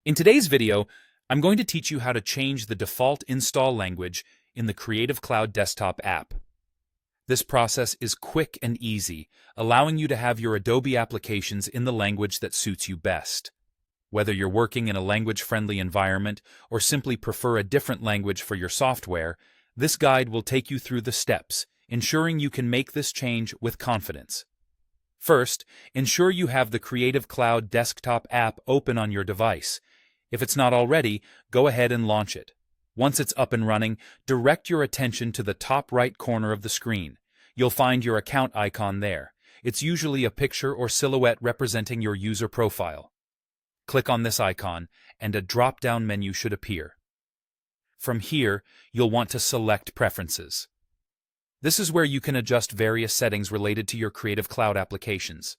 In today's video, I'm going to teach you how to change the default install language in the Creative Cloud desktop app. This process is quick and easy, allowing you to have your Adobe applications in the language that suits you best. Whether you're working in a language-friendly environment or simply prefer a different language for your software, this guide will take you through the steps, ensuring you can make this change with confidence. First, ensure you have the Creative Cloud desktop app open on your device. If it's not already, go ahead and launch it. Once it's up and running, direct your attention to the top right corner of the screen. You'll find your account icon there. It's usually a picture or silhouette representing your user profile. Click on this icon, and a drop-down menu should appear. From here, you'll want to select Preferences. This is where you can adjust various settings related to your Creative Cloud applications.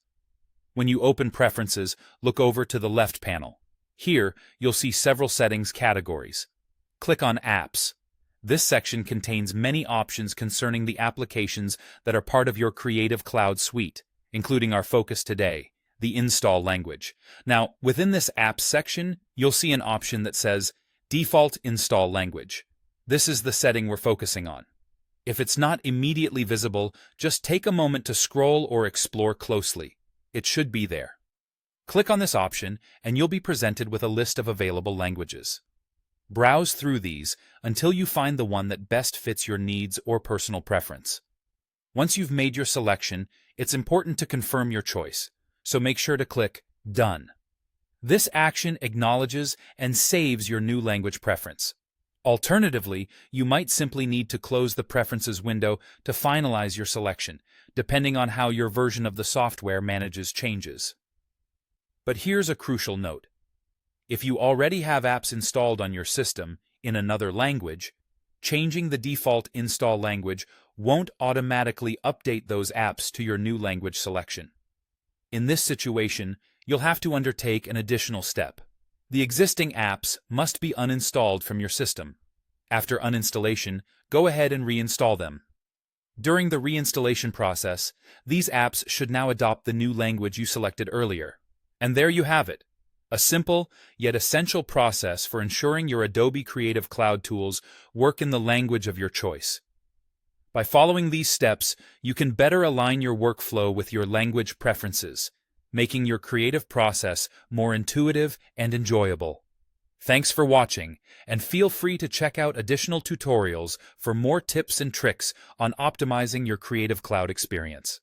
When you open Preferences, look over to the left panel. Here, you'll see several settings categories. Click on Apps. This section contains many options concerning the applications that are part of your Creative Cloud suite, including our focus today, the install language. Now, within this Apps section, you'll see an option that says Default Install Language. This is the setting we're focusing on. If it's not immediately visible, just take a moment to scroll or explore closely. It should be there. Click on this option, and you'll be presented with a list of available languages. Browse through these until you find the one that best fits your needs or personal preference. Once you've made your selection, it's important to confirm your choice, so make sure to click Done. This action acknowledges and saves your new language preference. Alternatively, you might simply need to close the Preferences window to finalize your selection, depending on how your version of the software manages changes. But here's a crucial note. If you already have apps installed on your system in another language, changing the default install language won't automatically update those apps to your new language selection. In this situation, you'll have to undertake an additional step. The existing apps must be uninstalled from your system. After uninstallation, go ahead and reinstall them. During the reinstallation process, these apps should now adopt the new language you selected earlier. And there you have it, a simple yet essential process for ensuring your Adobe Creative Cloud tools work in the language of your choice. By following these steps, you can better align your workflow with your language preferences, making your creative process more intuitive and enjoyable. Thanks for watching, and feel free to check out additional tutorials for more tips and tricks on optimizing your Creative Cloud experience.